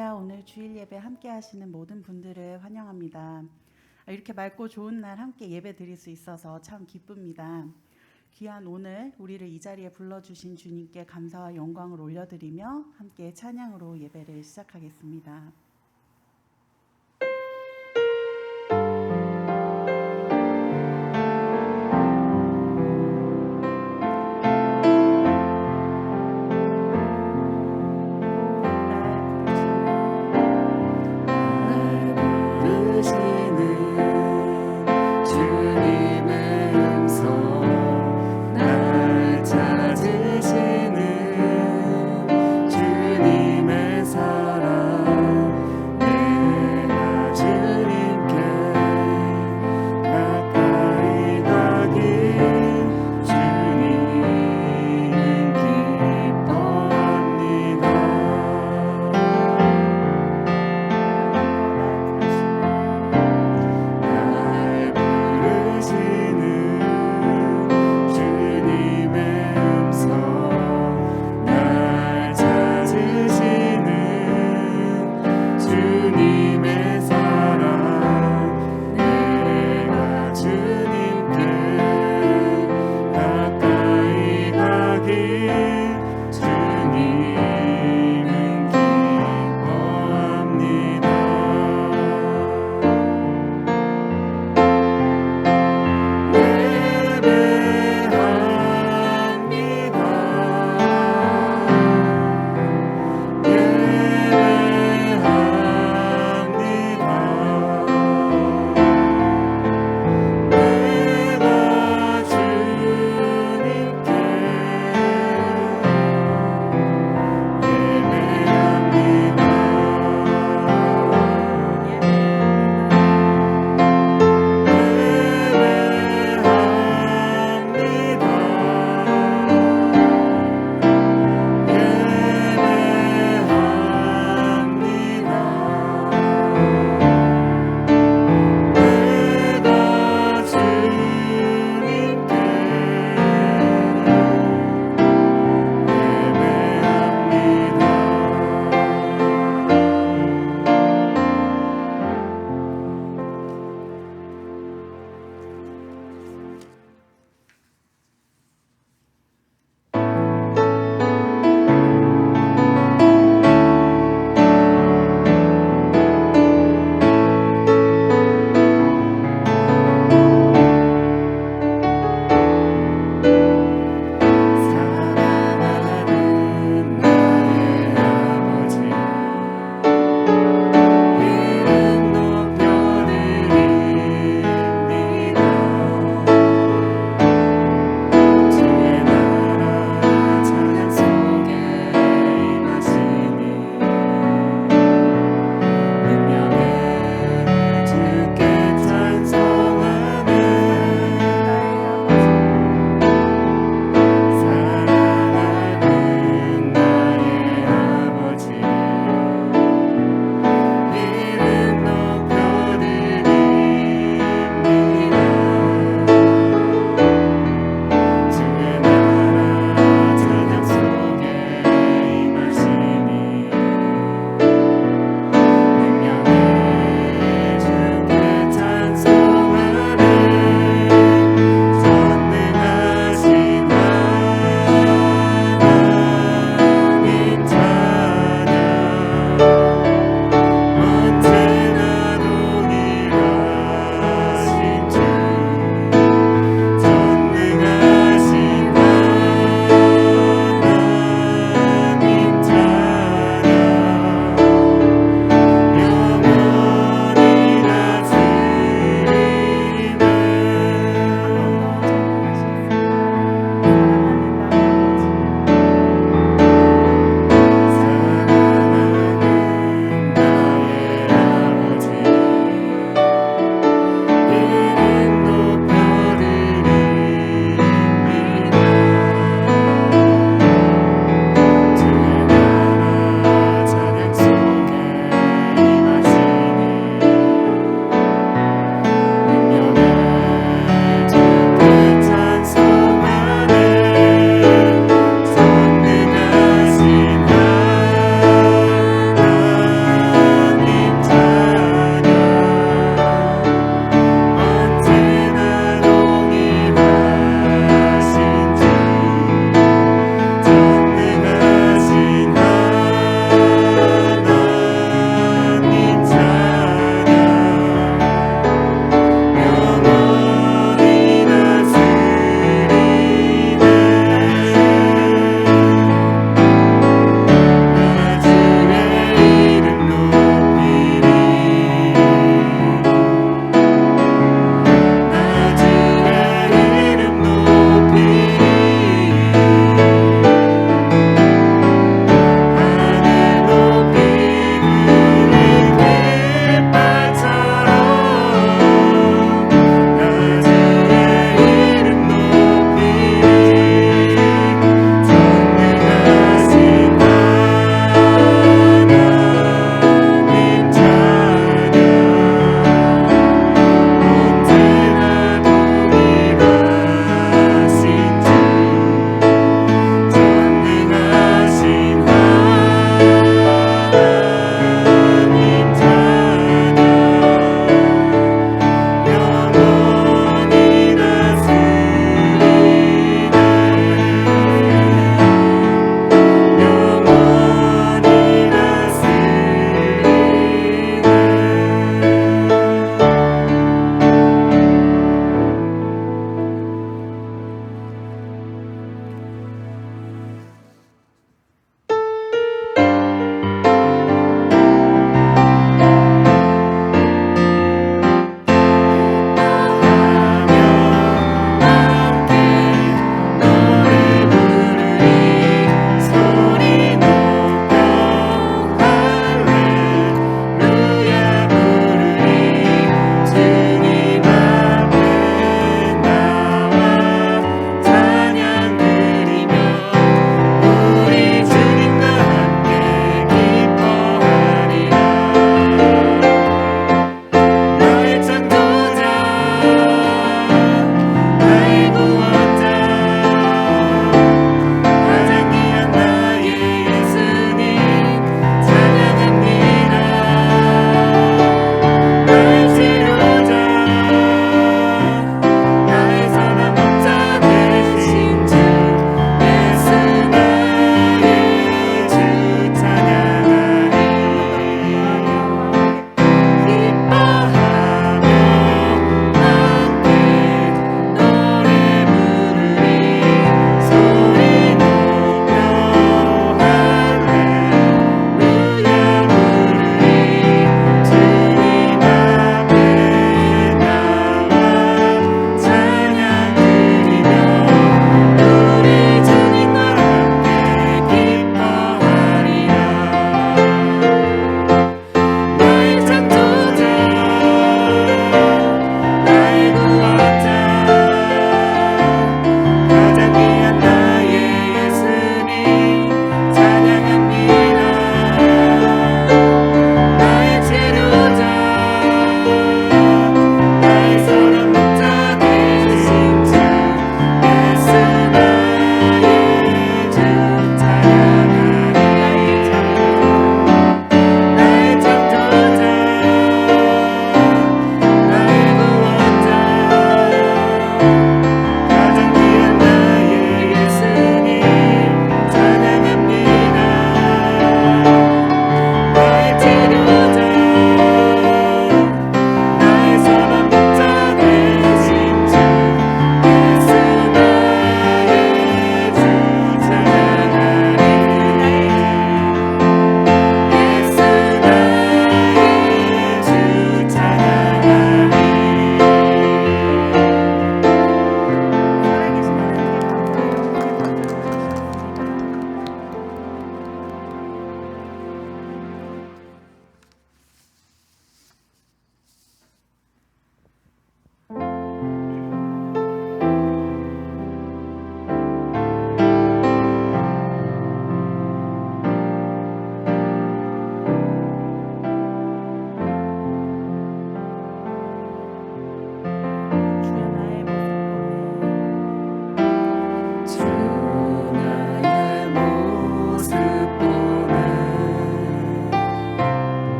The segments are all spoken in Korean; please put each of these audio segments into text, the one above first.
할렐루야, 오늘 주일 예배 함께 하시는 모든 분들을 환영합니다. 이렇게 맑고 좋은 날 함께 예배 드릴 수 있어서 참 기쁩니다. 귀한 오늘 우리를 이 자리에 불러주신 주님께 감사와 영광을 올려드리며 함께 찬양으로 예배를 시작하겠습니다. 주님의 사랑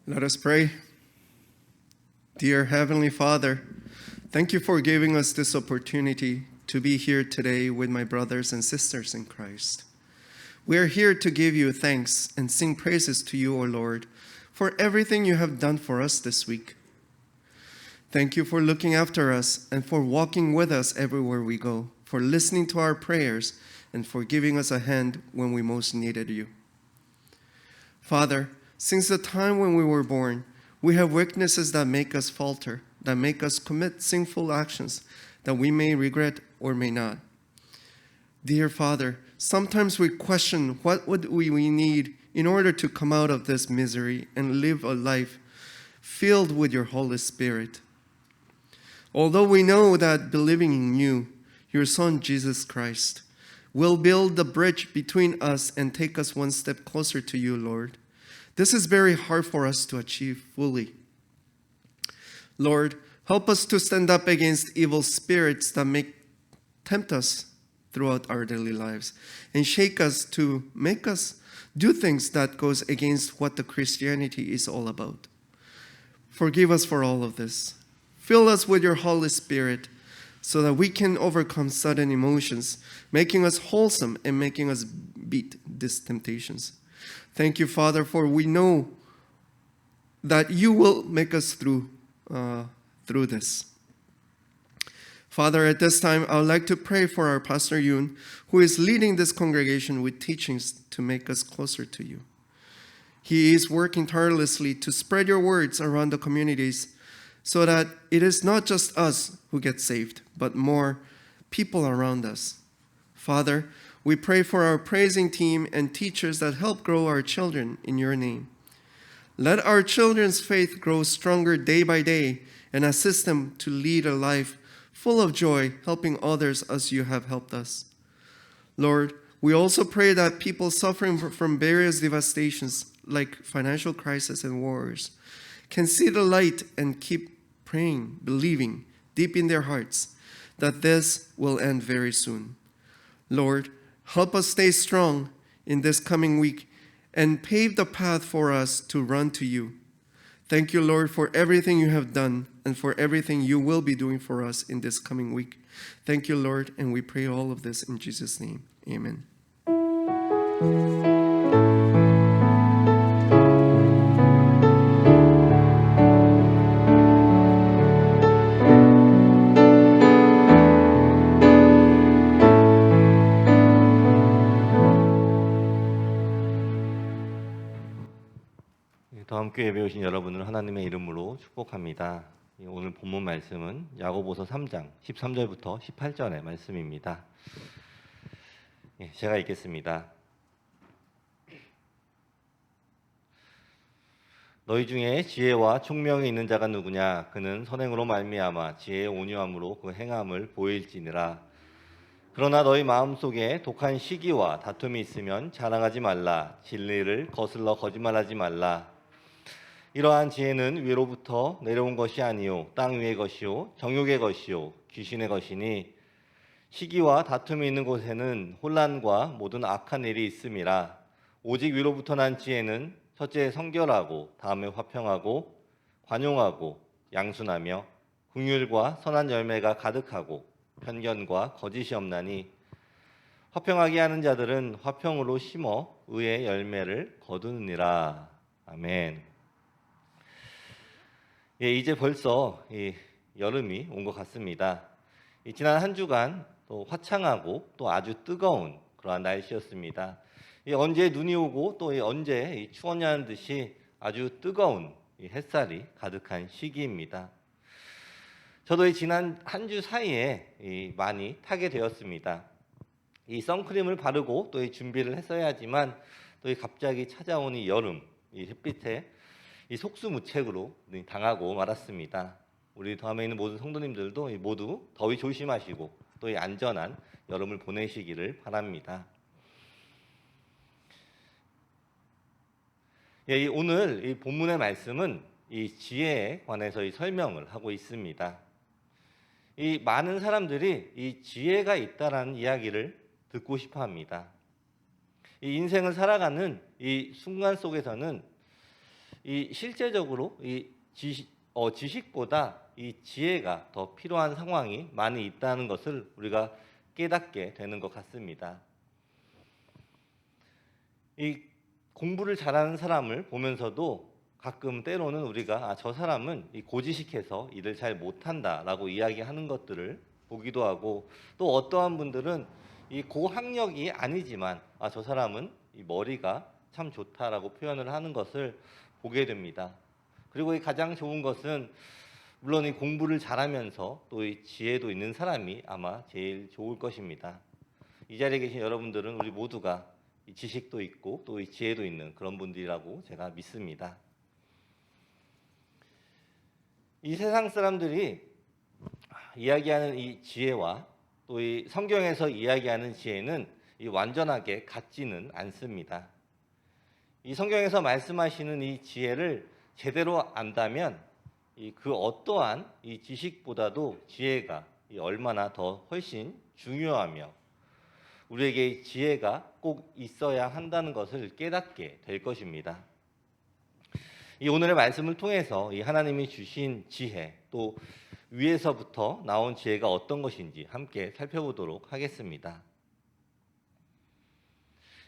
Let us pray. Dear Heavenly Father, thank you for giving us this opportunity to be here today with my brothers and sisters in Christ. We are here to give you thanks and sing praises to you, O Lord, for everything you have done for us this week. Thank you for looking after us and for walking with us everywhere we go, for listening to our prayers and for giving us a hand when we most needed you. Father, since the time when we were born, we have weaknesses that make us falter, that make us commit sinful actions that we may regret or may not. Dear Father, sometimes we question what would we need in order to come out of this misery and live a life filled with your Holy Spirit. Although we know that believing in you, your Son Jesus Christ, will build the bridge between us and take us one step closer to you, Lord, this is very hard for us to achieve fully. Lord, help us to stand up against evil spirits that may tempt us throughout our daily lives and shake us to make us do things that goes against what the Christianity is all about. Forgive us for all of this. Fill us with your Holy Spirit so that we can overcome sudden emotions, making us wholesome and making us beat these temptations. Thank you, Father, for we know that you will make us through this. Father, at this time, I would like to pray for our Pastor Yoon, who is leading this congregation with teachings to make us closer to you. He is working tirelessly to spread your words around the communities so that it is not just us who get saved, but more people around us. Father, we pray for our praising team and teachers that help grow our children in your name. Let our children's faith grow stronger day by day and assist them to lead a life full of joy, helping others as you have helped us. Lord, we also pray that people suffering from various devastations like financial crisis and wars can see the light and keep praying, believing deep in their hearts that this will end very soon. Lord, help us stay strong in this coming week and pave the path for us to run to you. Thank you, Lord, for everything you have done and for everything you will be doing for us in this coming week. Thank you, Lord, and we pray all of this in Jesus' name. Amen. 더 함께 예배 오신 여러분을 하나님의 이름으로 축복합니다. 오늘 본문 말씀은 야고보서 3장 13절부터 18절의 말씀입니다. 제가 읽겠습니다. 너희 중에 지혜와 총명이 있는 자가 누구냐? 그는 선행으로 말미암아 지혜의 온유함으로 그 행함을 보일지니라. 그러나 너희 마음속에 독한 시기와 다툼이 있으면 자랑하지 말라. 진리를 거슬러 거짓말하지 말라. 이러한 지혜는 위로부터 내려온 것이 아니요 땅 위의 것이요 정욕의 것이요 귀신의 것이니 시기와 다툼이 있는 곳에는 혼란과 모든 악한 일이 있음이라. 오직 위로부터 난 지혜는 첫째 성결하고 다음에 화평하고 관용하고 양순하며 긍휼과 선한 열매가 가득하고 편견과 거짓이 없나니 화평하게 하는 자들은 화평으로 심어 의의 열매를 거두느니라. 아멘. 이제 벌써 여름이 온 것 같습니다. 지난 한 주간 또 화창하고 또 아주 뜨거운 그러한 날씨였습니다. 언제 눈이 오고 또 언제 추웠냐는 듯이 아주 뜨거운 햇살이 가득한 시기입니다. 저도 지난 한 주 사이에 많이 타게 되었습니다. 이 선크림을 바르고 또 준비를 했어야 하지만 또 갑자기 찾아온 이 여름, 이 햇빛에 속수무책으로 당하고 말았습니다. 우리 다음에 있는 모든 성도님들도 모두 더위 조심하시고 또 안전한 여름을 보내시기를 바랍니다. 오늘 이 본문의 말씀은 이 지혜에 관해서 설명을 하고 있습니다. 이 많은 사람들이 이 지혜가 있다라는 이야기를 듣고 싶어 합니다. 이 인생을 살아가는 이 순간 속에서는 이 실제적으로 이 지식보다 이 지혜가 더 필요한 상황이 많이 있다는 것을 우리가 깨닫게 되는 것 같습니다. 이 공부를 잘하는 사람을 보면서도 가끔 때로는 우리가 저 사람은 이 고지식해서 일을 잘 못한다라고 이야기하는 것들을 보기도 하고, 또 어떠한 분들은 이 고학력이 아니지만 저 사람은 이 머리가 참 좋다라고 표현을 하는 것을 보게 됩니다. 그리고 이 가장 좋은 것은 물론 이 공부를 잘하면서 또 이 지혜도 있는 사람이 아마 제일 좋을 것입니다. 이 자리에 계신 여러분들은 우리 모두가 이 지식도 있고 또 이 지혜도 있는 그런 분들이라고 제가 믿습니다. 이 세상 사람들이 이야기하는 이 지혜와 또 이 성경에서 이야기하는 지혜는 이 완전하게 같지는 않습니다. 이 성경에서 말씀하시는 이 지혜를 제대로 안다면 그 어떠한 이 지식보다도 지혜가 얼마나 더 훨씬 중요하며 우리에게 이 지혜가 꼭 있어야 한다는 것을 깨닫게 될 것입니다. 이 오늘의 말씀을 통해서 이 하나님이 주신 지혜, 또 위에서부터 나온 지혜가 어떤 것인지 함께 살펴보도록 하겠습니다.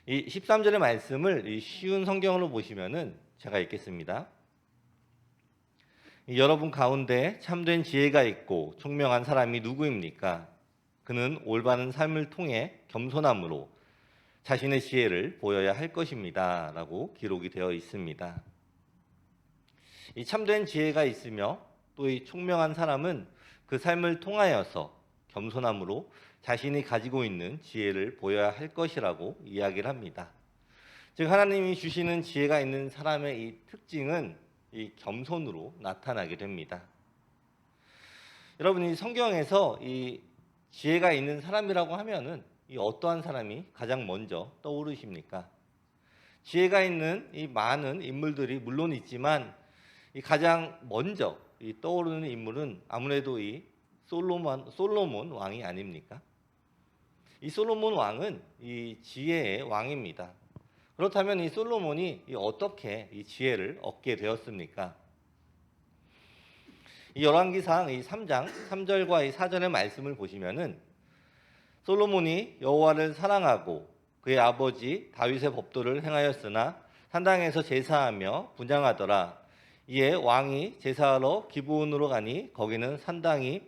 이 13절의 말씀을 이 쉬운 성경으로 보시면은 제가 읽겠습니다. 여러분 가운데 참된 지혜가 있고 총명한 사람이 누구입니까? 그는 올바른 삶을 통해 겸손함으로 자신의 지혜를 보여야 할 것입니다. 라고 기록이 되어 있습니다. 이 참된 지혜가 있으며 또 이 총명한 사람은 그 삶을 통하여서 겸손함으로 자신이 가지고 있는 지혜를 보여야 할 것이라고 이야기를 합니다. 즉 하나님이 주시는 지혜가 있는 사람의 이 특징은 이 겸손으로 나타나게 됩니다. 여러분, 이 성경에서 이 지혜가 있는 사람이라고 하면은 이 어떠한 사람이 가장 먼저 떠오르십니까? 지혜가 있는 이 많은 인물들이 물론 있지만 이 가장 먼저 이 떠오르는 인물은 아무래도 이 솔로몬 왕이 아닙니까? 이 솔로몬 왕은 이 지혜의 왕입니다. 그렇다면 이 솔로몬이 어떻게 이 지혜를 얻게 되었습니까? 이 열왕기상 이 3장 3절과 이 4절의 말씀을 보시면은 솔로몬이 여호와를 사랑하고 그의 아버지 다윗의 법도를 행하였으나 산당에서 제사하며 분향하더라. 이에 왕이 제사하러 기브온으로 가니 거기는 산당이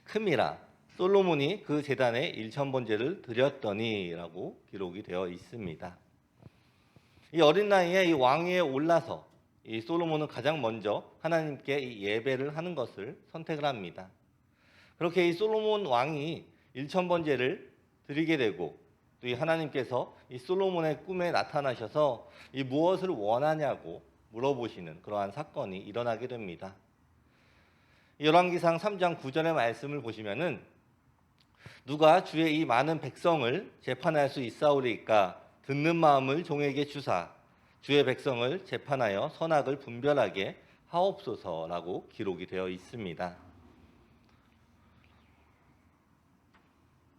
큼이라. 솔로몬이 그 제단에 1000번제를 드렸더니라고 기록이 되어 있습니다. 이 어린 나이에 이 왕위에 올라서 이 솔로몬은 가장 먼저 하나님께 이 예배를 하는 것을 선택을 합니다. 그렇게 이 솔로몬 왕이 1000번제를 드리게 되고 또 이 하나님께서 이 솔로몬의 꿈에 나타나셔서 이 무엇을 원하냐고 물어보시는 그러한 사건이 일어나게 됩니다. 열왕기상 3장 9절의 말씀을 보시면은 누가 주의 이 많은 백성을 재판할 수 있사오리까 듣는 마음을 종에게 주사 주의 백성을 재판하여 선악을 분별하게 하옵소서라고 기록이 되어 있습니다.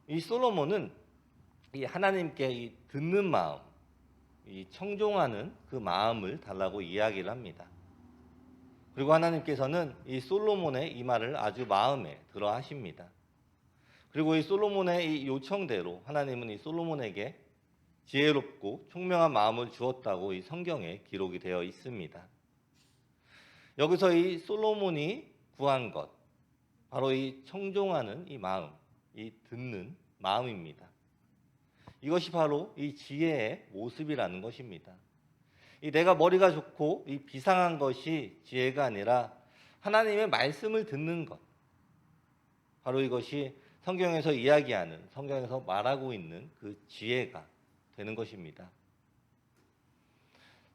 이 솔로몬은 이 하나님께 이 듣는 마음, 이 청종하는 그 마음을 달라고 이야기를 합니다. 그리고 하나님께서는 이 솔로몬의 이 말을 아주 마음에 들어 하십니다. 그리고 이 솔로몬의 이 요청대로 하나님은 이 솔로몬에게 지혜롭고 총명한 마음을 주었다고 이 성경에 기록이 되어 있습니다. 여기서 이 솔로몬이 구한 것, 바로 이 청종하는 이 마음, 이 듣는 마음입니다. 이것이 바로 이 지혜의 모습이라는 것입니다. 이 내가 머리가 좋고 이 비상한 것이 지혜가 아니라 하나님의 말씀을 듣는 것, 바로 이것이 성경에서 이야기하는, 성경에서 말하고 있는 그 지혜가 되는 것입니다.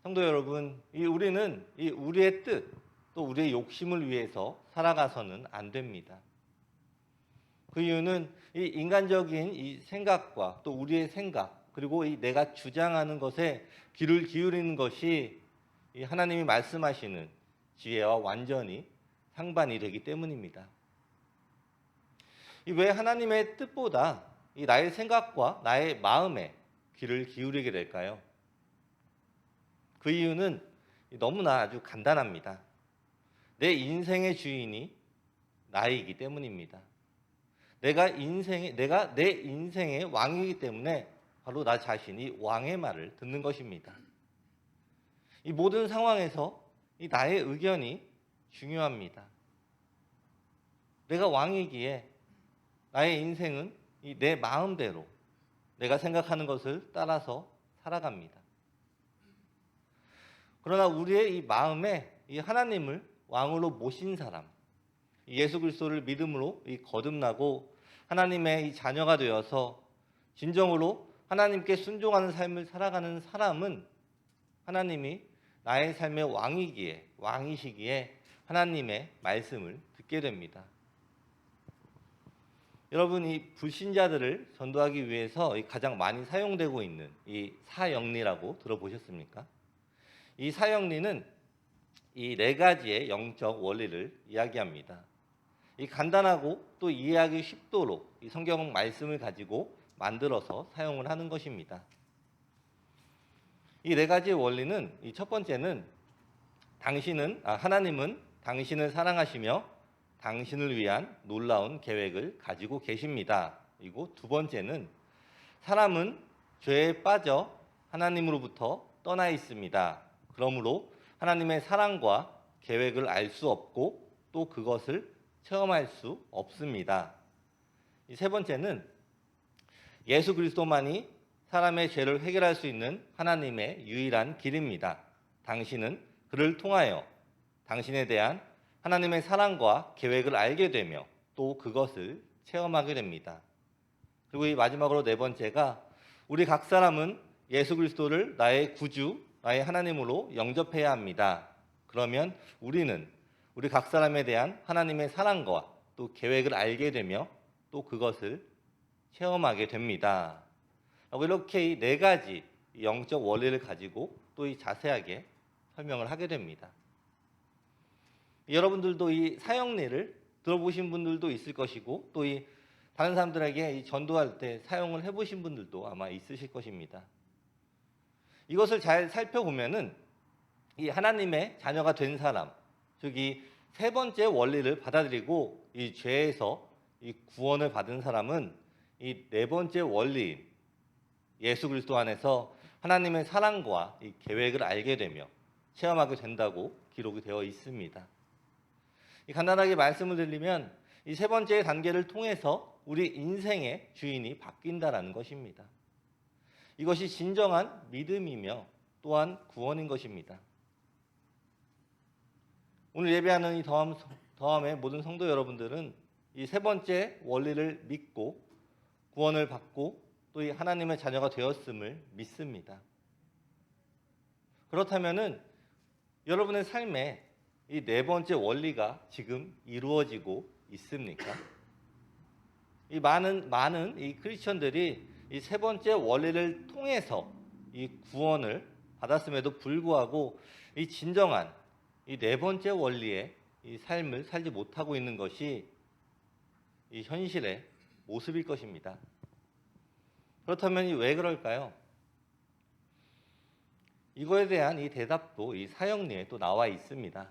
성도 여러분, 우리는 우리의 뜻, 또 우리의 욕심을 위해서 살아가서는 안 됩니다. 그 이유는 이 인간적인 이 생각과 또 우리의 생각, 그리고 이 내가 주장하는 것에 귀를 기울이는 것이 이 하나님이 말씀하시는 지혜와 완전히 상반이 되기 때문입니다. 왜 하나님의 뜻보다 이 나의 생각과 나의 마음에 귀를 기울이게 될까요? 그 이유는 너무나 아주 간단합니다. 내 인생의 주인이 나이기 때문입니다. 내가 내 인생의 왕이기 때문에 바로 나 자신이 왕의 말을 듣는 것입니다. 이 모든 상황에서 이 나의 의견이 중요합니다. 내가 왕이기에 나의 인생은 이 내 마음대로 내가 생각하는 것을 따라서 살아갑니다. 그러나 우리의 이 마음에 이 하나님을 왕으로 모신 사람, 예수 그리스도를 믿음으로 이 거듭나고 하나님의 이 자녀가 되어서 진정으로 하나님께 순종하는 삶을 살아가는 사람은 하나님이 나의 삶의 왕이시기에 하나님의 말씀을 듣게 됩니다. 여러분, 이 불신자들을 전도하기 위해서 가장 많이 사용되고 있는 이 사형리라고 들어보셨습니까? 이 사형리는 이 네 가지의 영적 원리를 이야기합니다. 이 간단하고 또 이해하기 쉽도록 이 성경 말씀을 가지고 만들어서 사용을 하는 것입니다. 이 네 가지의 원리는 이 첫 번째는 하나님은 당신을 사랑하시며 당신을 위한 놀라운 계획을 가지고 계십니다. 그리고 두 번째는 사람은 죄에 빠져 하나님으로부터 떠나 있습니다. 그러므로 하나님의 사랑과 계획을 알 수 없고 또 그것을 체험할 수 없습니다. 이 세 번째는 예수 그리스도만이 사람의 죄를 해결할 수 있는 하나님의 유일한 길입니다. 당신은 그를 통하여 당신에 대한 하나님의 사랑과 계획을 알게 되며 또 그것을 체험하게 됩니다. 그리고 이 마지막으로 네 번째가 우리 각 사람은 예수 그리스도를 나의 구주, 나의 하나님으로 영접해야 합니다. 그러면 우리는 우리 각 사람에 대한 하나님의 사랑과 또 계획을 알게 되며 또 그것을 체험하게 됩니다. 이렇게 이 네 가지 영적 원리를 가지고 또 이 자세하게 설명을 하게 됩니다. 여러분들도 이 사형리를 들어보신 분들도 있을 것이고 또 이 다른 사람들에게 이 전도할 때 사용을 해보신 분들도 아마 있으실 것입니다. 이것을 잘 살펴보면은 이 하나님의 자녀가 된 사람, 즉 이 세 번째 원리를 받아들이고 이 죄에서 이 구원을 받은 사람은 이 네 번째 원리인 예수 그리스도 안에서 하나님의 사랑과 이 계획을 알게 되며 체험하게 된다고 기록이 되어 있습니다. 간단하게 말씀을 드리면 이 세 번째 단계를 통해서 우리 인생의 주인이 바뀐다라는 것입니다. 이것이 진정한 믿음이며 또한 구원인 것입니다. 오늘 예배하는 이 더함의 모든 성도 여러분들은 이 세 번째 원리를 믿고 구원을 받고 또 이 하나님의 자녀가 되었음을 믿습니다. 그렇다면은 여러분의 삶에 이 네 번째 원리가 지금 이루어지고 있습니까? 이 많은 이 크리스천들이 이 세 번째 원리를 통해서 이 구원을 받았음에도 불구하고 이 진정한 이 네 번째 원리의 이 삶을 살지 못하고 있는 것이 이 현실의 모습일 것입니다. 그렇다면 왜 그럴까요? 이거에 대한 이 대답도 이 사형리에 또 나와 있습니다.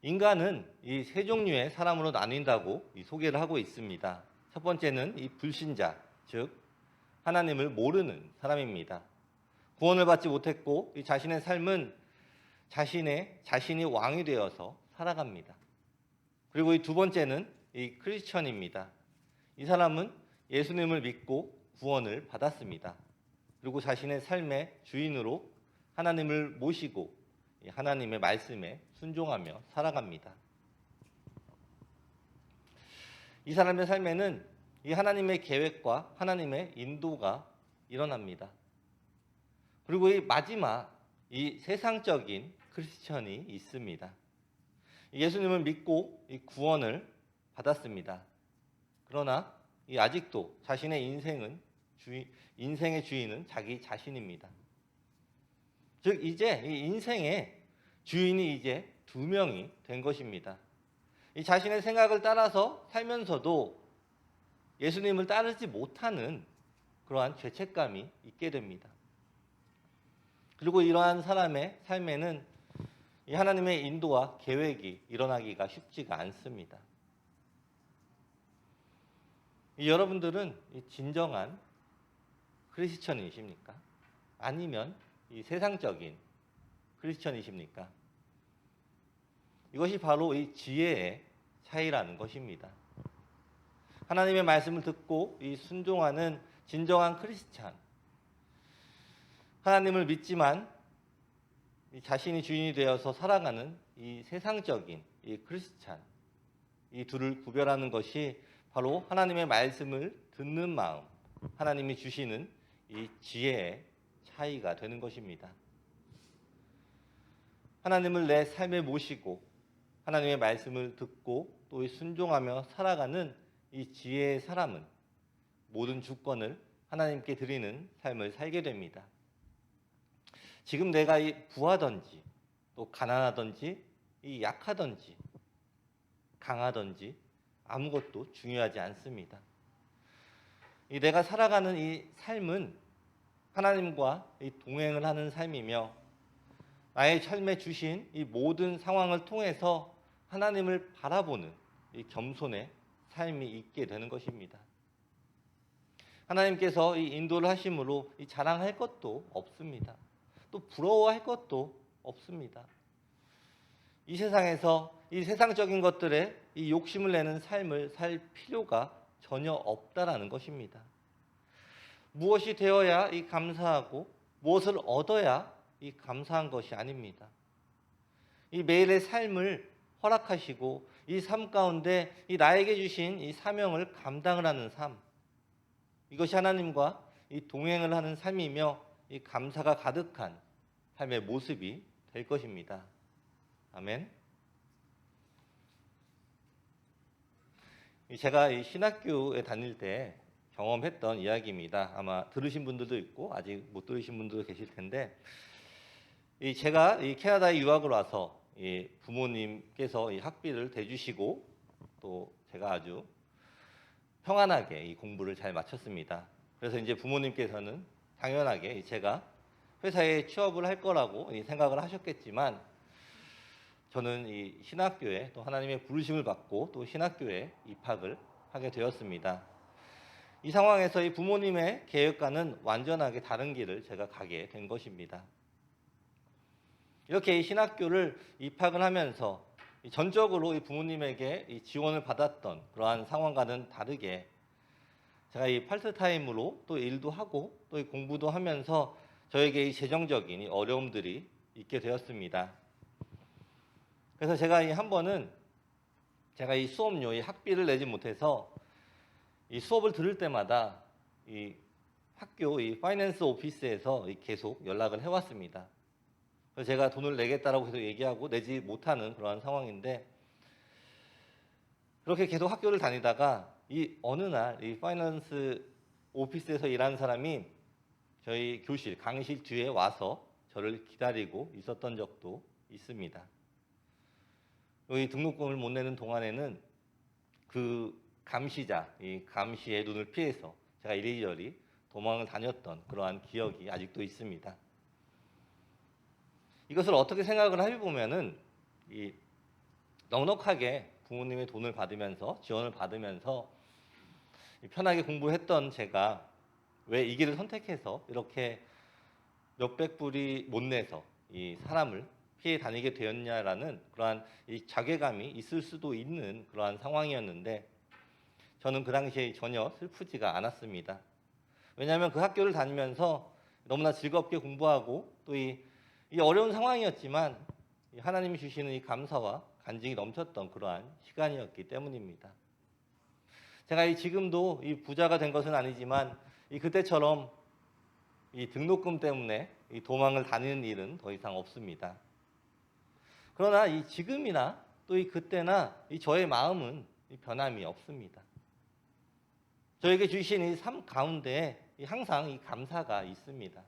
인간은 이 세 종류의 사람으로 나뉜다고 이 소개를 하고 있습니다. 첫 번째는 이 불신자, 즉 하나님을 모르는 사람입니다. 구원을 받지 못했고 이 자신의 삶은 자신이 왕이 되어서 살아갑니다. 그리고 이 두 번째는 이 크리스천입니다. 이 사람은 예수님을 믿고 구원을 받았습니다. 그리고 자신의 삶의 주인으로 하나님을 모시고 하나님의 말씀에 순종하며 살아갑니다. 이 사람의 삶에는 이 하나님의 계획과 하나님의 인도가 일어납니다. 그리고 이 마지막 이 세상적인 크리스천이 있습니다. 예수님을 믿고 이 구원을 받았습니다. 그러나 이 아직도 자신의 인생의 주인은 자기 자신입니다. 즉 이제 이 인생의 주인이 이제 두 명이 된 것입니다. 이 자신의 생각을 따라서 살면서도 예수님을 따르지 못하는 그러한 죄책감이 있게 됩니다. 그리고 이러한 사람의 삶에는 이 하나님의 인도와 계획이 일어나기가 쉽지가 않습니다. 여러분들은 이 진정한 크리스천이십니까? 아니면 이 세상적인 크리스천이십니까? 이것이 바로 이 지혜의 차이라는 것입니다. 하나님의 말씀을 듣고 이 순종하는 진정한 크리스찬, 하나님을 믿지만 이 자신이 주인이 되어서 살아가는 이 세상적인 이 크리스찬, 이 둘을 구별하는 것이 바로 하나님의 말씀을 듣는 마음, 하나님이 주시는 이 지혜의 차이가 되는 것입니다. 하나님을 내 삶에 모시고 하나님의 말씀을 듣고 또 순종하며 살아가는 이 지혜의 사람은 모든 주권을 하나님께 드리는 삶을 살게 됩니다. 지금 내가 이 부하든지 또 가난하든지 이 약하든지 강하든지 아무것도 중요하지 않습니다. 이 내가 살아가는 이 삶은 하나님과 이 동행을 하는 삶이며 나의 삶에 주신 이 모든 상황을 통해서 하나님을 바라보는 이 겸손의 삶이 있게 되는 것입니다. 하나님께서 이 인도를 하심으로 이 자랑할 것도 없습니다. 또 부러워할 것도 없습니다. 이 세상에서 이 세상적인 것들에 이 욕심을 내는 삶을 살 필요가 전혀 없다라는 것입니다. 무엇이 되어야 이 감사하고 무엇을 얻어야 이 감사한 것이 아닙니다. 이 매일의 삶을 허락하시고 이 삶 가운데 이 나에게 주신 이 사명을 감당을 하는 삶, 이것이 하나님과 이 동행을 하는 삶이며 이 감사가 가득한 삶의 모습이 될 것입니다. 아멘. 제가 이 신학교에 다닐 때 경험했던 이야기입니다. 아마 들으신 분들도 있고 아직 못 들으신 분들도 계실 텐데, 제가 이 캐나다에 유학을 와서 이 부모님께서 이 학비를 대주시고 또 제가 아주 평안하게 이 공부를 잘 마쳤습니다. 그래서 이제 부모님께서는 당연하게 제가 회사에 취업을 할 거라고 생각을 하셨겠지만, 저는 이 신학교에 또 하나님의 부르심을 받고 또 신학교에 입학을 하게 되었습니다. 이 상황에서 이 부모님의 계획과는 완전하게 다른 길을 제가 가게 된 것입니다. 이렇게 이 신학교를 입학을 하면서 전적으로 이 부모님에게 이 지원을 받았던 그러한 상황과는 다르게 제가 이 파트타임으로 또 일도 하고 또 이 공부도 하면서 저에게 이 재정적인 이 어려움들이 있게 되었습니다. 그래서 제가 한 번은 제가 이 수업료 이 학비를 내지 못해서 이 수업을 들을 때마다 이 학교 이 파이낸스 오피스에서 계속 연락을 해왔습니다. 그래서 제가 돈을 내겠다라고 계속 얘기하고 내지 못하는 그러한 상황인데, 그렇게 계속 학교를 다니다가 이 어느 날 이 파이낸스 오피스에서 일하는 사람이 저희 교실 강의실 뒤에 와서 저를 기다리고 있었던 적도 있습니다. 이 등록금을 못 내는 동안에는 그 감시자, 이 감시의 눈을 피해서 제가 이리저리 도망을 다녔던 그러한 기억이 아직도 있습니다. 이것을 어떻게 생각을 해보면은 이 넉넉하게 부모님의 돈을 받으면서 지원을 받으면서 편하게 공부했던 제가 왜 이 길을 선택해서 이렇게 몇백 불이 못 내서 이 사람을 피해 다니게 되었냐라는 그러한 이 자괴감이 있을 수도 있는 그러한 상황이었는데, 저는 그 당시에 전혀 슬프지가 않았습니다. 왜냐하면 그 학교를 다니면서 너무나 즐겁게 공부하고 또 이 어려운 상황이었지만 하나님이 주시는 이 감사와 간증이 넘쳤던 그러한 시간이었기 때문입니다. 제가 지금도 이 부자가 된 것은 아니지만 그때처럼 이 등록금 때문에 이 도망을 다니는 일은 더 이상 없습니다. 그러나 이 지금이나 또 그때나 저의 마음은 변함이 없습니다. 저에게 주신 이 삶 가운데 항상 이 감사가 있습니다.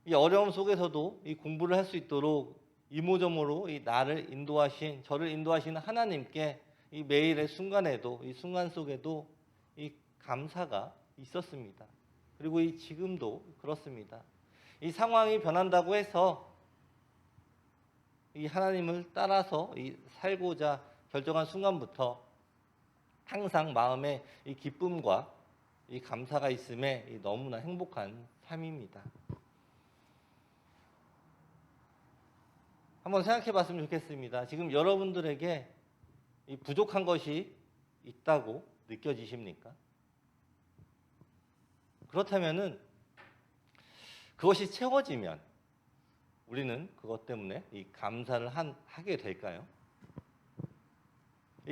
이 어려움 속에서도 이 공부를 할 수 있도록 이모저모로 나를 인도하신, 저를 인도하시는 하나님께 이 매일의 순간에도 이 순간 속에도 이 감사가 있었습니다. 그리고 이 지금도 그렇습니다. 이 상황이 변한다고 해서 이 하나님을 따라서 이 살고자 결정한 순간부터 항상 마음에 이 기쁨과 이 감사가 있음에 이 너무나 행복한 삶입니다. 한번 생각해 봤으면 좋겠습니다. 지금 여러분들에게 이 부족한 것이 있다고 느껴지십니까? 그렇다면은 그것이 채워지면 우리는 그것 때문에 이 감사를 하게 될까요?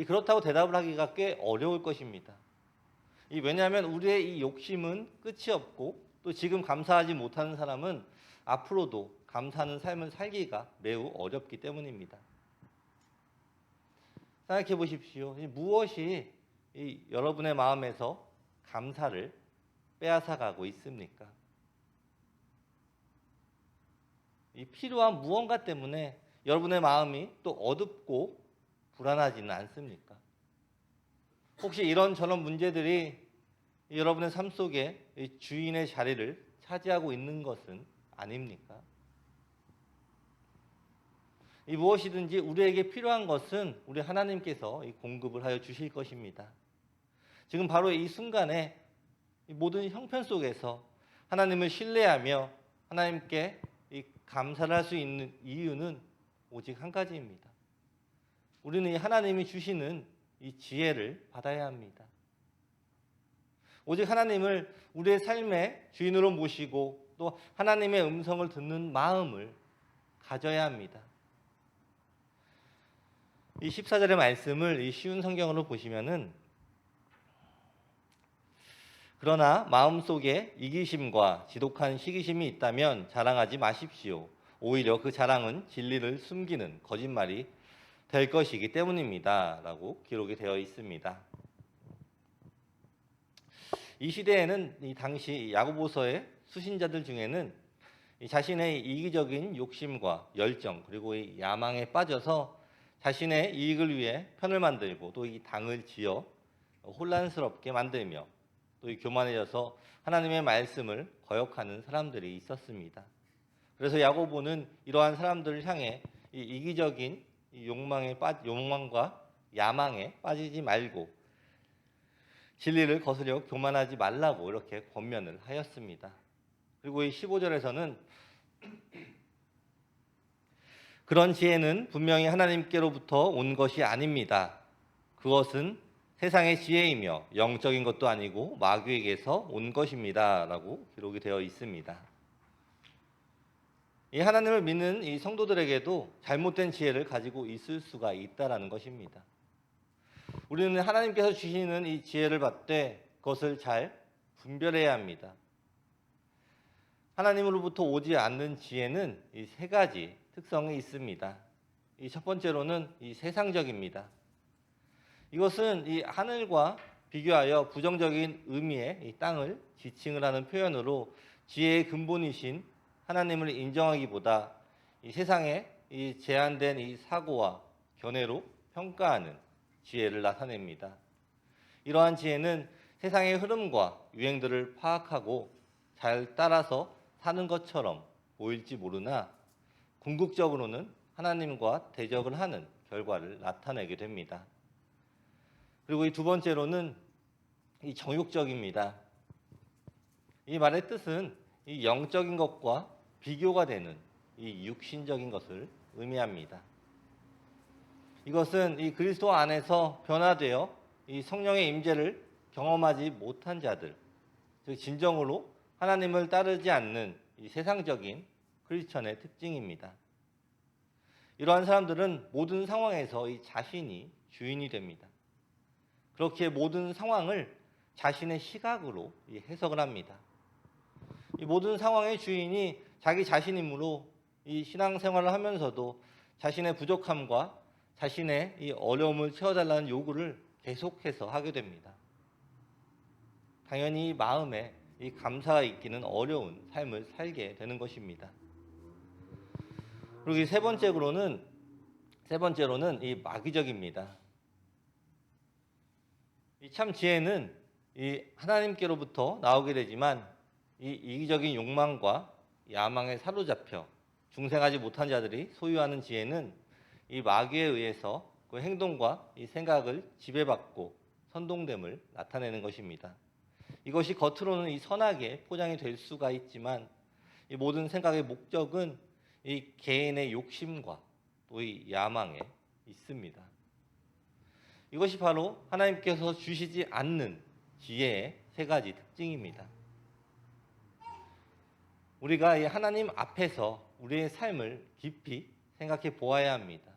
그렇다고 대답을 하기가 꽤 어려울 것입니다. 왜냐하면 우리의 이 욕심은 끝이 없고 또 지금 감사하지 못하는 사람은 앞으로도 감사하는 삶을 살기가 매우 어렵기 때문입니다. 생각해 보십시오. 무엇이 여러분의 마음에서 감사를 빼앗아가고 있습니까? 필요한 무언가 때문에 여러분의 마음이 또 어둡고 불안하지는 않습니까? 혹시 이런저런 문제들이 여러분의 삶 속에 주인의 자리를 차지하고 있는 것은 아닙니까? 무엇이든지 우리에게 필요한 것은 우리 하나님께서 공급을 하여 주실 것입니다. 지금 바로 이 순간에 모든 형편 속에서 하나님을 신뢰하며 하나님께 감사를 할 수 있는 이유는 오직 한 가지입니다. 우리는 이 하나님이 주시는 이 지혜를 받아야 합니다. 오직 하나님을 우리의 삶의 주인으로 모시고 또 하나님의 음성을 듣는 마음을 가져야 합니다. 이 14절의 말씀을 이 쉬운 성경으로 보시면은 그러나 마음속에 이기심과 지독한 시기심이 있다면 자랑하지 마십시오. 오히려 그 자랑은 진리를 숨기는 거짓말이 될 것이기 때문입니다. 라고 기록이 되어 있습니다. 이 시대에는 이 당시 야고보서의 수신자들 중에는 자신의 이기적인 욕심과 열정 그리고 이 야망에 빠져서 자신의 이익을 위해 편을 만들고 또 이 당을 지어 혼란스럽게 만들며 또 교만해져서 하나님의 말씀을 거역하는 사람들이 있었습니다. 그래서 야고보는 이러한 사람들을 향해 이 이기적인 욕망과 야망에 빠지지 말고 진리를 거스려 교만하지 말라고 이렇게 권면을 하였습니다. 그리고 이 15절에서는 그런 지혜는 분명히 하나님께로부터 온 것이 아닙니다. 그것은 세상의 지혜이며 영적인 것도 아니고 마귀에게서 온 것입니다. 라고 기록이 되어 있습니다. 이 하나님을 믿는 이 성도들에게도 잘못된 지혜를 가지고 있을 수가 있다라는 것입니다. 우리는 하나님께서 주시는 이 지혜를 받되 그것을 잘 분별해야 합니다. 하나님으로부터 오지 않는 지혜는 이 세 가지 특성이 있습니다. 이 첫 번째로는 이 세상적입니다. 이것은 이 하늘과 비교하여 부정적인 의미의 이 땅을 지칭을 하는 표현으로 지혜의 근본이신 하나님을 인정하기보다 이 세상의 이 제한된 이 사고와 견해로 평가하는 지혜를 나타냅니다. 이러한 지혜는 세상의 흐름과 유행들을 파악하고 잘 따라서 사는 것처럼 보일지 모르나 궁극적으로는 하나님과 대적을 하는 결과를 나타내게 됩니다. 그리고 이 두 번째로는 이 정욕적입니다. 이 말의 뜻은 이 영적인 것과 비교가 되는 이 육신적인 것을 의미합니다. 이것은 이 그리스도 안에서 변화되어 이 성령의 임재를 경험하지 못한 자들, 즉 진정으로 하나님을 따르지 않는 이 세상적인 크리스천의 특징입니다. 이러한 사람들은 모든 상황에서 이 자신이 주인이 됩니다. 그렇게 모든 상황을 자신의 시각으로 해석을 합니다. 이 모든 상황의 주인이 자기 자신이므로 이 신앙생활을 하면서도 자신의 부족함과 자신의 이 어려움을 채워달라는 요구를 계속해서 하게 됩니다. 당연히 마음에 이 감사가 있기는 어려운 삶을 살게 되는 것입니다. 그리고 세 번째로는 이 마귀적입니다. 이 참 지혜는 이 하나님께로부터 나오게 되지만 이 이기적인 욕망과 야망에 사로잡혀 중생하지 못한 자들이 소유하는 지혜는 이 마귀에 의해서 그 행동과 이 생각을 지배받고 선동됨을 나타내는 것입니다. 이것이 겉으로는 이 선하게 포장이 될 수가 있지만 이 모든 생각의 목적은 이 개인의 욕심과 또 이 야망에 있습니다. 이것이 바로 하나님께서 주시지 않는 지혜의 세 가지 특징입니다. 우리가 이 하나님 앞에서 우리의 삶을 깊이 생각해 보아야 합니다.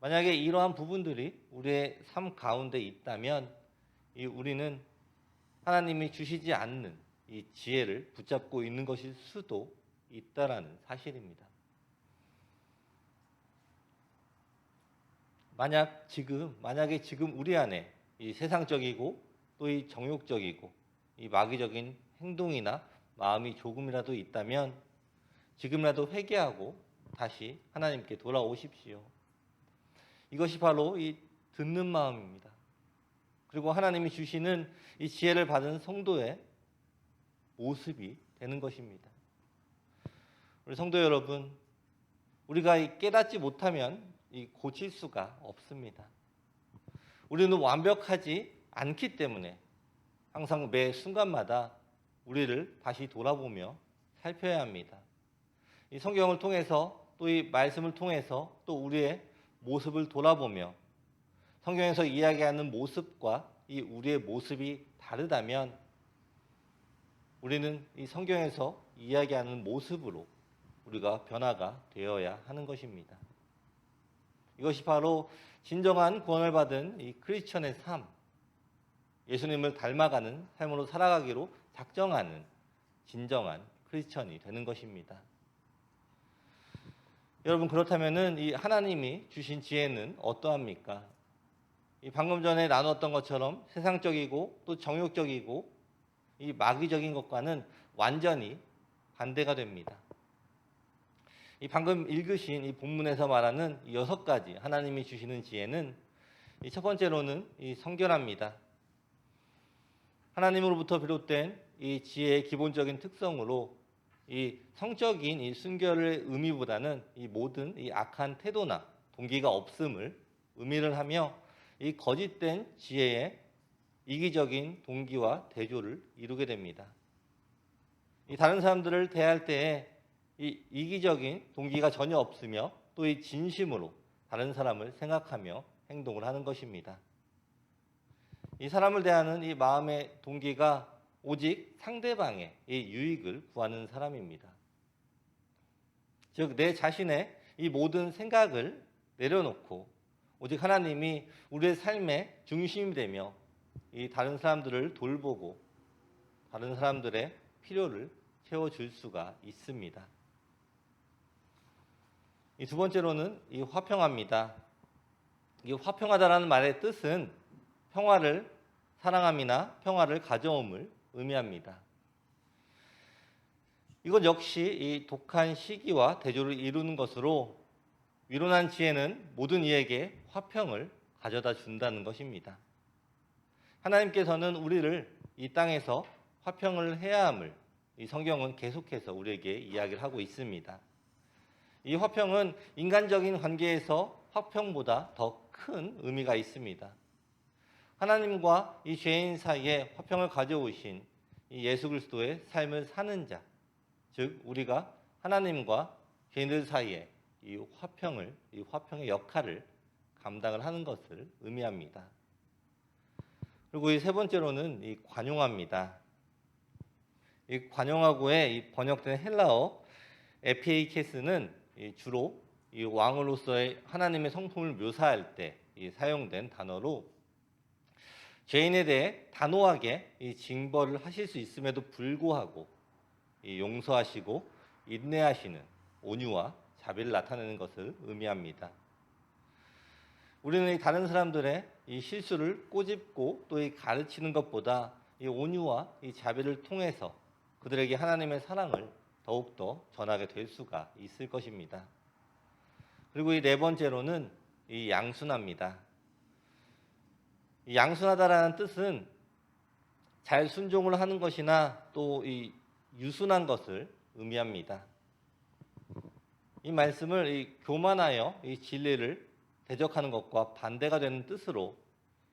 만약에 이러한 부분들이 우리의 삶 가운데 있다면 우리는 하나님이 주시지 않는 이 지혜를 붙잡고 있는 것일 수도 있다라는 사실입니다. 만약에 지금 우리 안에 이 세상적이고 또 이 정욕적이고 이 마귀적인 행동이나 마음이 조금이라도 있다면 지금이라도 회개하고 다시 하나님께 돌아오십시오. 이것이 바로 이 듣는 마음입니다. 그리고 하나님이 주시는 이 지혜를 받은 성도의 모습이 되는 것입니다. 우리 성도 여러분, 우리가 깨닫지 못하면 고칠 수가 없습니다. 우리는 완벽하지 않기 때문에 항상 매 순간마다 우리를 다시 돌아보며 살펴야 합니다. 이 성경을 통해서 또 이 말씀을 통해서 또 우리의 모습을 돌아보며 성경에서 이야기하는 모습과 이 우리의 모습이 다르다면 우리는 이 성경에서 이야기하는 모습으로 우리가 변화가 되어야 하는 것입니다. 이것이 바로 진정한 구원을 받은 이 크리스천의 삶, 예수님을 닮아가는 삶으로 살아가기로 작정하는 진정한 크리스천이 되는 것입니다. 여러분, 그렇다면은 이 하나님이 주신 지혜는 어떠합니까? 이 방금 전에 나눴던 것처럼 세상적이고 또 정욕적이고 이 마귀적인 것과는 완전히 반대가 됩니다. 이 방금 읽으신 이 본문에서 말하는 이 6가지 하나님이 주시는 지혜는 이 첫 번째로는 이 성결합니다. 하나님으로부터 비롯된 이 지혜의 기본적인 특성으로 이 성적인 이 순결의 의미보다는 이 모든 이 악한 태도나 동기가 없음을 의미를 하며 이 거짓된 지혜의 이기적인 동기와 대조를 이루게 됩니다. 이 다른 사람들을 대할 때에 이 이기적인 동기가 전혀 없으며 또 이 진심으로 다른 사람을 생각하며 행동을 하는 것입니다. 이 사람을 대하는 이 마음의 동기가 오직 상대방의 이 유익을 구하는 사람입니다. 즉, 내 자신의 이 모든 생각을 내려놓고 오직 하나님이 우리의 삶의 중심이 되며 이 다른 사람들을 돌보고 다른 사람들의 필요를 채워줄 수가 있습니다. 이 두 번째로는 이 화평합니다. 이 화평하다라는 말의 뜻은 평화를 사랑함이나 평화를 가져옴을 의미합니다. 이것 역시 이 독한 시기와 대조를 이루는 것으로 위로난 지혜는 모든 이에게 화평을 가져다 준다는 것입니다. 하나님께서는 우리를 이 땅에서 화평을 해야 함을 이 성경은 계속해서 우리에게 이야기를 하고 있습니다. 이 화평은 인간적인 관계에서 화평보다 더 큰 의미가 있습니다. 하나님과 이 죄인 사이에 화평을 가져오신 이 예수 그리스도의 삶을 사는 자, 즉 우리가 하나님과 죄인들 사이에 이 화평의 역할을 감당을 하는 것을 의미합니다. 그리고 이 세 번째로는 이 관용합니다. 이 관용하고의 이 번역된 헬라어 에피에이케스는 주로 이 왕으로서의 하나님의 성품을 묘사할 때 사용된 단어로 죄인에 대해 단호하게 이 징벌을 하실 수 있음에도 불구하고 용서하시고 인내하시는 온유와 자비를 나타내는 것을 의미합니다. 우리는 다른 사람들의 이 실수를 꼬집고 또 가르치는 것보다 이 온유와 이 자비를 통해서 그들에게 하나님의 사랑을 더욱더 전하게 될 수가 있을 것입니다. 그리고 이 네 번째로는 이 양순합니다. 이 양순하다라는 뜻은 잘 순종을 하는 것이나 또 이 유순한 것을 의미합니다. 이 말씀을 이 교만하여 이 진리를 대적하는 것과 반대가 되는 뜻으로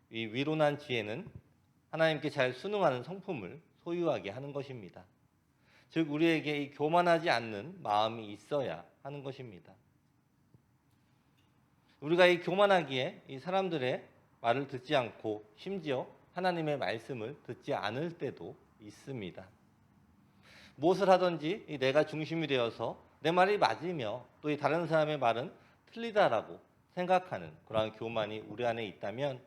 이 위로난 지혜는 하나님께 잘 순응하는 성품을 소유하게 하는 것입니다. 즉 우리에게 이 교만하지 않는 마음이 있어야 하는 것입니다. 우리가 이 교만하기에 이 사람들의 말을 듣지 않고 심지어 하나님의 말씀을 듣지 않을 때도 있습니다. 무엇을 하든지 이 내가 중심이 되어서 내 말이 맞으며 또 이 다른 사람의 말은 틀리다라고 생각하는 그러한 교만이 우리 안에 있다면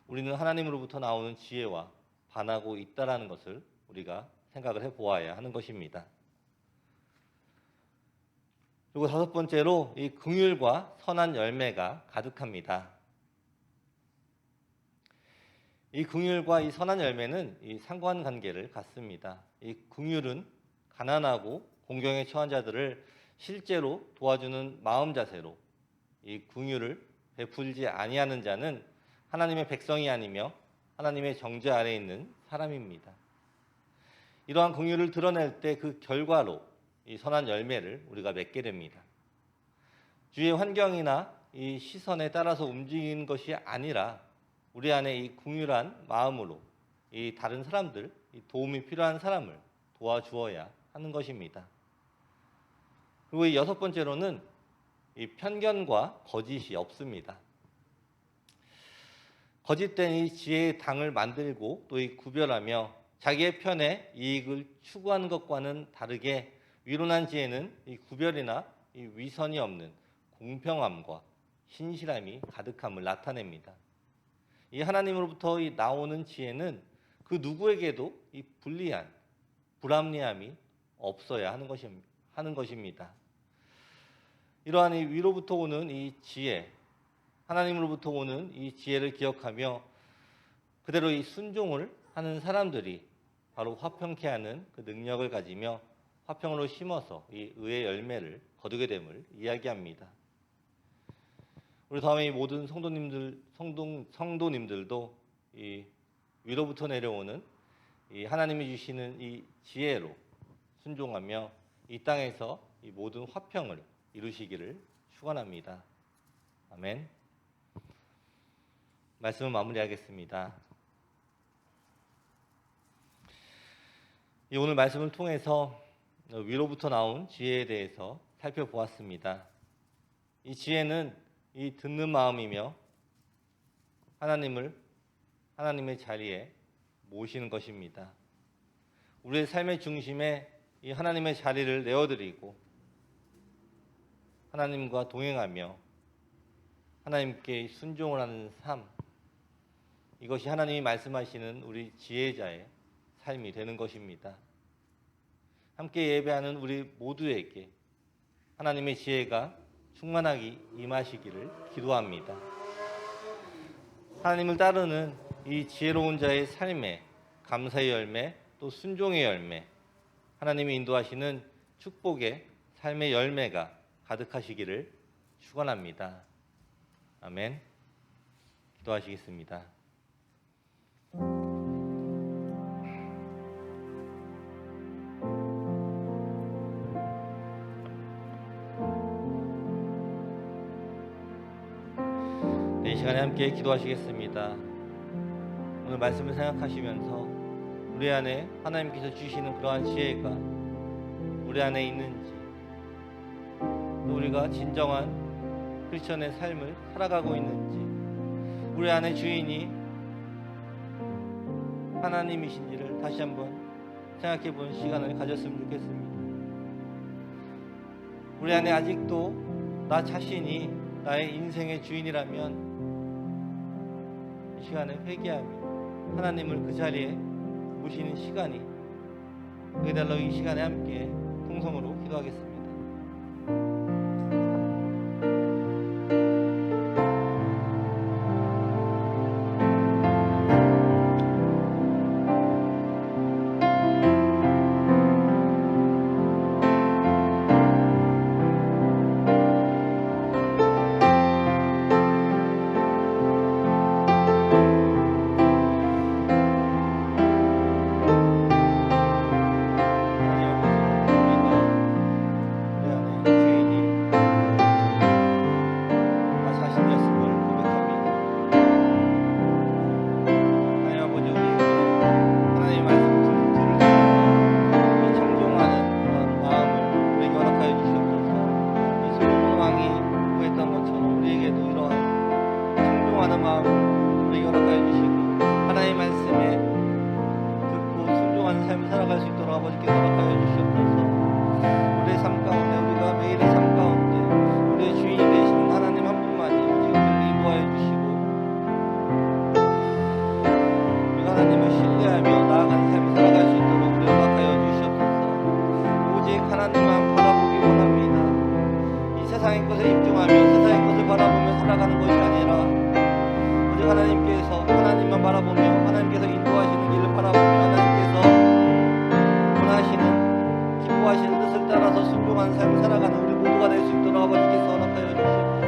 우리는 하나님으로부터 나오는 지혜와 반하고 있다라는 것을 우리가 생각을 해보아야 하는 것입니다. 그리고 다섯 번째로 이 긍휼과 선한 열매가 가득합니다. 이 긍휼과 이 선한 열매는 이 상관관계를 갖습니다. 이 긍휼은 가난하고 공경에 처한 자들을 실제로 도와주는 마음 자세로 이 긍휼을 베풀지 아니하는 자는 하나님의 백성이 아니며 하나님의 정죄 아래에 있는 사람입니다. 이러한 긍휼을 드러낼 때 그 결과로 이 선한 열매를 우리가 맺게 됩니다. 주위의 환경이나 이 시선에 따라서 움직이는 것이 아니라 우리 안에 이 긍휼한 마음으로 이 다른 사람들, 이 도움이 필요한 사람을 도와주어야 하는 것입니다. 그리고 이 여섯 번째로는 이 편견과 거짓이 없습니다. 거짓된 이 지혜의 당을 만들고 또 이 구별하며 자기의 편에 이익을 추구하는 것과는 다르게 위로난 지혜는 이 구별이나 이 위선이 없는 공평함과 신실함이 가득함을 나타냅니다. 이 하나님으로부터 이 나오는 지혜는 그 누구에게도 이 불리한 불합리함이 없어야 하는 것입니다. 이러한 이 위로부터 오는 이 지혜, 하나님으로부터 오는 이 지혜를 기억하며 그대로 이 순종을 하는 사람들이 바로 화평케 하는 그 능력을 가지며 화평으로 심어서 이 의의 열매를 거두게 됨을 이야기합니다. 우리 다음에 이 모든 성도님들도 이 위로부터 내려오는 이 하나님이 주시는 이 지혜로 순종하며 이 땅에서 이 모든 화평을 이루시기를 축원합니다. 아멘. 말씀을 마무리하겠습니다. 오늘 말씀을 통해서 위로부터 나온 지혜에 대해서 살펴보았습니다. 이 지혜는 이 듣는 마음이며 하나님의 자리에 모시는 것입니다. 우리의 삶의 중심에 이 하나님의 자리를 내어드리고 하나님과 동행하며 하나님께 순종을 하는 삶, 이것이 하나님이 말씀하시는 우리 지혜자의 삶이 되는 것입니다. 함께 예배하는 우리 모두에게 하나님의 지혜가 충만하게 임하시기를 기도합니다. 하나님을 따르는 이 지혜로운 자의 삶에 감사의 열매, 또 순종의 열매, 하나님이 인도하시는 축복의 삶의 열매가 가득하시기를 축원합니다. 아멘. 기도하시겠습니다. 이 시간에 함께 기도하시겠습니다. 오늘 말씀을 생각하시면서 우리 안에 하나님께서 주시는 그러한 지혜가 우리 안에 있는지, 또 우리가 진정한 크리스천의 삶을 살아가고 있는지, 우리 안에 주인이 하나님이신지를 다시 한번 생각해 보는 시간을 가졌으면 좋겠습니다. 우리 안에 아직도 나 자신이 나의 인생의 주인이라면 이 시간에 회개하며 하나님을 그 자리에 모시는 시간이 되게 달라고 이 시간에 함께 통성으로 기도하겠습니다. 우리에게 허락하여 주시고 하나님의 말씀에 듣고 순종하는 삶을 살아갈 수 있도록 아버지께서 허락하여 주시옵소서. 우리의 삶 가운데 우리가 매일의 삶 가운데 우리의 주인이 되시는 하나님 한 분만이 오직 우리를 인도하여 주시고 우리가 하나님을 신뢰하며 나아가는 삶을 살아갈 수 있도록 우리 허락하여 주시옵소서. 오직 하나님만 바라보기 원합니다. 이 세상의 것에 집중하며 세상의 것을 바라보며 살아가는 것이 아니라 오직 하나님만 바라보며 하나님께서 인도하시는 길을 바라보며 하나님께서 원하시는 기뻐하시는 뜻을 따라서 순종하는 삶을 살아가는 우리 모두가 될 수 있도록 아버지께서 허락하여 주시옵소서.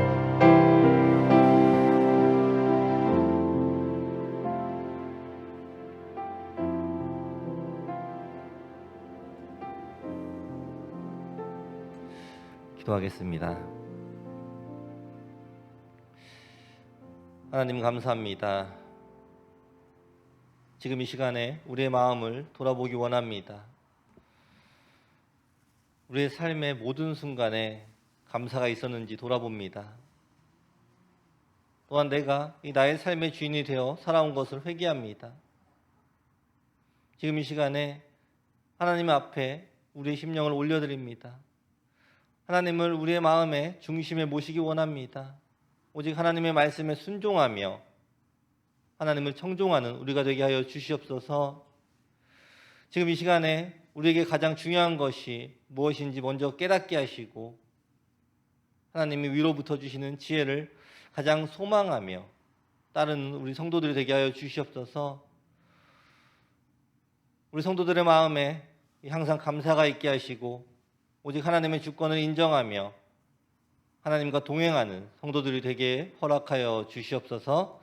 기도하겠습니다. 하나님 감사합니다. 지금 이 시간에 우리의 마음을 돌아보기 원합니다. 우리의 삶의 모든 순간에 감사가 있었는지 돌아봅니다. 또한 내가 이 나의 삶의 주인이 되어 살아온 것을 회개합니다. 지금 이 시간에 하나님 앞에 우리의 심령을 올려드립니다. 하나님을 우리의 마음의 중심에 모시기 원합니다. 오직 하나님의 말씀에 순종하며 하나님을 청종하는 우리가 되게 하여 주시옵소서. 지금 이 시간에 우리에게 가장 중요한 것이 무엇인지 먼저 깨닫게 하시고 하나님이 위로부터 주시는 지혜를 가장 소망하며 따르는 우리 성도들이 되게 하여 주시옵소서. 우리 성도들의 마음에 항상 감사가 있게 하시고 오직 하나님의 주권을 인정하며 하나님과 동행하는 성도들이 되게 허락하여 주시옵소서.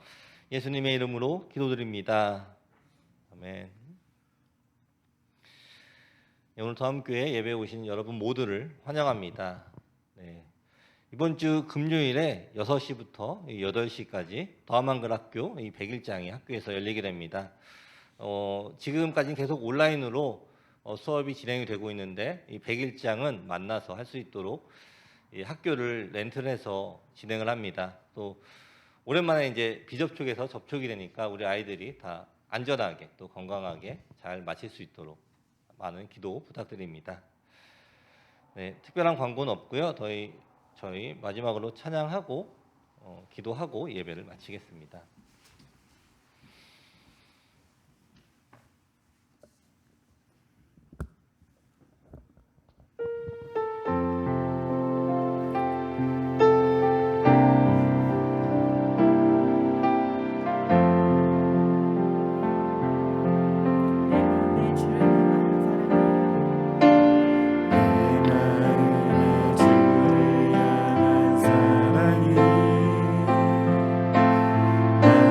예수님의 이름으로 기도드립니다. 아멘. 네, 오늘 다음교회 예배에 오신 여러분 모두를 환영합니다. 네, 이번 주 금요일에 6시부터 8시까지 더한한글학교 100일장이 학교에서 열리게 됩니다. 지금까지는 계속 온라인으로 수업이 진행이 되고 있는데 이 100일장은 만나서 할 수 있도록 이 학교를 렌트를 해서 진행을 합니다. 또 오랜만에 이제 비접촉에서 접촉이 되니까 우리 아이들이 다 안전하게 또 건강하게 잘 마칠 수 있도록 많은 기도 부탁드립니다. 네, 특별한 광고는 없고요. 저희 마지막으로 찬양하고 기도하고 예배를 마치겠습니다. 내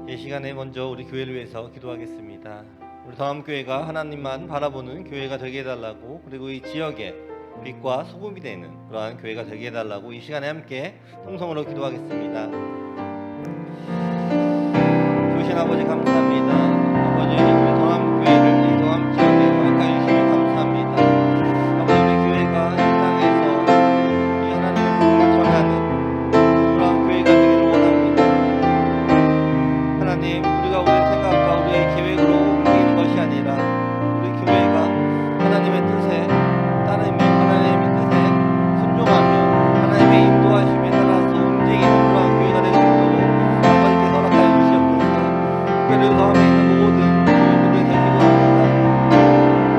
이 시간에 먼저 우리 교회를 위해서 기도하겠습니다. 우리 더함교회가 하나님만 바라보는 교회가 되게 해달라고, 그리고 이 지역에 빛과 소금이 되는 그러한 교회가 되게 해달라고 이 시간에 함께 통성으로 기도하겠습니다. 주신 아버지 감사합니다. 아버지, 우리 더함교회를 이 더함 지역에 허락하여 주시며 감사합니다. 아버지, 우리 교회가 이 땅에서 이 하나님의 복음을 전하는 그러한 교회가 되기를 원합니다. 하나님, 우리가 우리의 생각과 우리의 계획으로 움직이는 것이 아니라 우리 교회가 하나님의 뜻에 따르며 하나님의 뜻에 순종하며 하나님의 인도하심에 따라서 움직이는 그러한 교회가 될 수 있도록 아버지께서 허락하여 주시옵소서. 교회를 더함에 있는 모든 교회들을 다 기도합니다.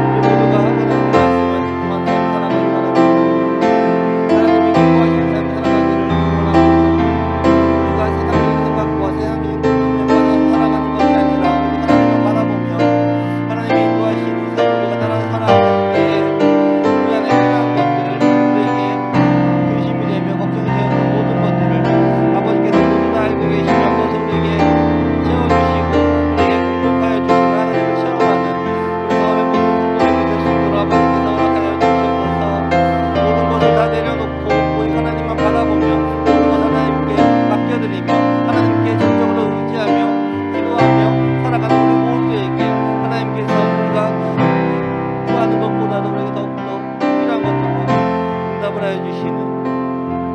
우리 모두가 하나님의 말씀을 듣고만 삶 살아가기를 원합니다. 하나님이 기뻐하시는 삶 살아가기를 원합니다. 우리가 세상적인 생각과 세상적인 욕심에 빠져 살아가는 것이 아니라 하나님을 바라보며 하나님의 인도하시는 삶을 우리가 따라 살아갈 때에 우리 안에 필요한 것들, 우리에게 근심이 되며 걱정이 되었던 모든 것들을 아버지께서 모두 다 알고 계시며 그것을 우리에게 채워주시고 우리에게 공급하여 주시는 하나님을 체험하는 우리 마음의 모든 성도들이 될 수 있도록 아버지께서 허락하여 주시옵소서. 모든 것을 다 내려놓고 오직 하나님만 바라보며 모든 것을 하나님께 맡겨드리며 하나님께 전적으로 의지하며 기도하며 살아가는 우리 모두에게 하나님께서 우리가 구하는 것보다도 우리에게 더욱더 필요한 것들로 응답을 하여 주시는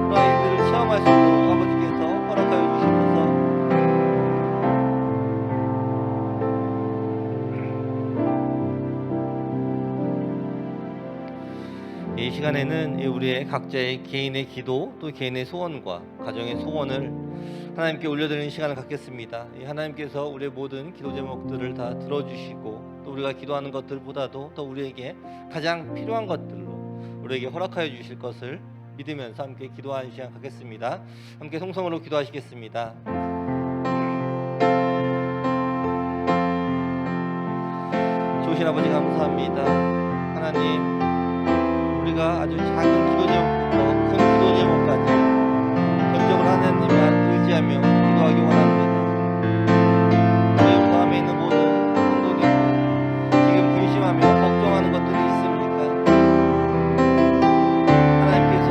그런 일들을 체험할 수 있도록 아버지께서 허락하여 주시옵소서. 이 시간에는 우리의 각자의 개인의 기도 또 개인의 소원과 가정의 소원을 하나님께 올려드리는 시간을 갖겠습니다. 하나님께서 우리의 모든 기도 제목들을 다 들어주시고 또 우리가 기도하는 것들보다도 더 우리에게 가장 필요한 것들로 우리에게 허락하여 주실 것을 믿으면서 함께 기도하는 시간 갖겠습니다. 함께 송성으로 기도하시겠습니다. 좋으신 아버지 감사합니다. 하나님, 우리가 아주 작은 기도 제목부터 큰 기도 제목까지 전적으로 하나님만 의지하며 기도하기 원합니다. 우리 마음에 있는 모든 성도들과 지금 근심하며 걱정하는 것들이 있습니까? 하나님께서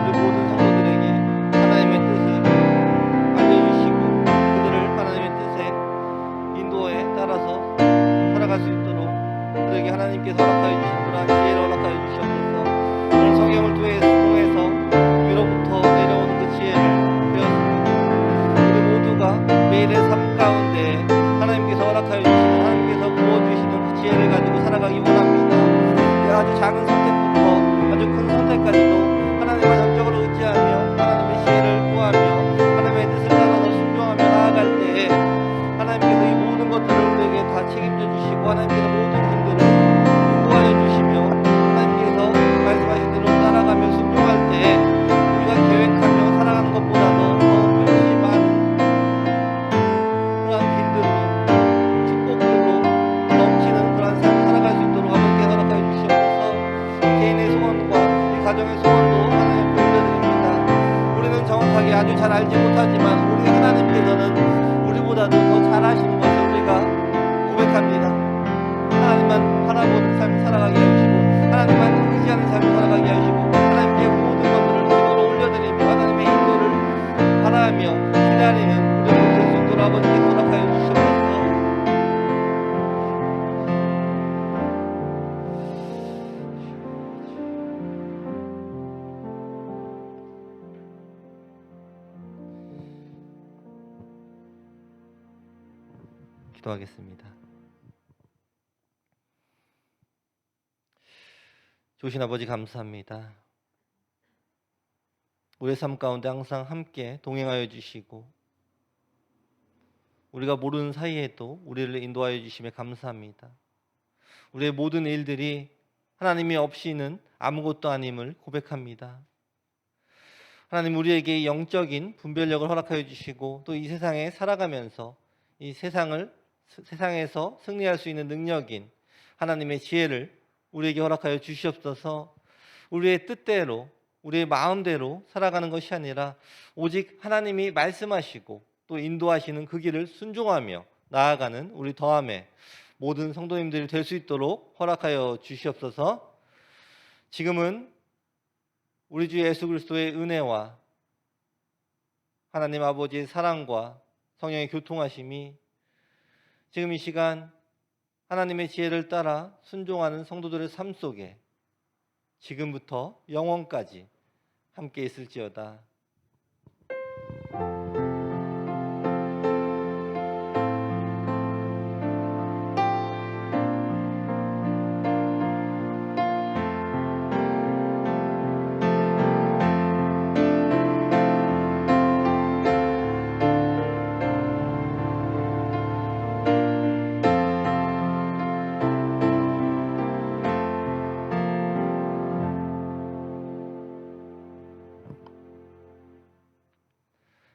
우리 모든 성도들에게 하나님의 뜻을 알려주시고 그들을 하나님의 뜻에 인도에 따라서 살아갈 수 있도록 그들에게 하나님께서 허락하여 주시는 그러한 지혜를 허락하여 주시옵소서. 오늘 성경을 통해서 위로부터 내려오는 그 지혜를 배웠습니다. 우리 모두가 매일의 삶 가운데 하나님께서 허락하여 주시는 하나님께서 부어주시는 그 지혜를 가지고 살아가기 원합니다. 아주 작은 선택부터 아주 큰 선택까지도 하나님만 영적으로 의지하며 하나님의 지혜를 구하며 하나님의 뜻을 따라서 순종하며 나아갈 때에 하나님께서 이 모든 것들을 우리에게 다 책임져 주시고 하나님께서 모든 힘들을 인도하여 주시며 하나님께서 말씀하신 대로 따라가며 순종할 때에 우리가 계획하며 살아가는 것보다도 더 훨씬 많은 그러한 길들로 축복들로 넘치는 그러한 삶을 살아갈 수 있도록 아버지께 허락하여 주시옵소서. 이 개인의 소원과 이 가정의 소원도 하나님께 올려드립니다. 우리는 정확하게 아주 잘 알지 못하지만 우리 하나님께서는 우리보다도 더 잘 아시는 것을 우리가 고백합니다. 하나님만 바라보는 삶을 살아가게 하시고 하나님만 의지하는 삶을 살아가게 하시고 하나님께 모든 것들을 기도로 올려드리며 하나님의 인도를 바라며 기다리는 우리 모두 될 수 있도록 아버지께서 허락하여 주시옵소서. 기도하겠습니다. 좋으신 아버지 감사합니다. 우리의 삶 가운데 항상 함께 동행하여 주시고 우리가 모르는 사이에도 우리를 인도하여 주심에 감사합니다. 우리의 모든 일들이 하나님이 없이는 아무것도 아님을 고백합니다. 하나님, 우리에게 영적인 분별력을 허락하여 주시고 또 이 세상에 살아가면서 이 세상에서 승리할 수 있는 능력인 하나님의 지혜를 우리에게 허락하여 주시옵소서. 우리의 뜻대로 우리의 마음대로 살아가는 것이 아니라 오직 하나님이 말씀하시고 또 인도하시는 그 길을 순종하며 나아가는 우리 더함의 모든 성도님들이 될 수 있도록 허락하여 주시옵소서. 지금은 우리 주 예수 그리스도의 은혜와 하나님 아버지의 사랑과 성령의 교통하심이 지금 이 시간 하나님의 지혜를 따라 순종하는 성도들의 삶 속에 지금부터 영원까지 함께 있을지어다.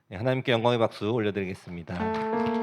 네, 하나님께 영광의 박수 올려드리겠습니다.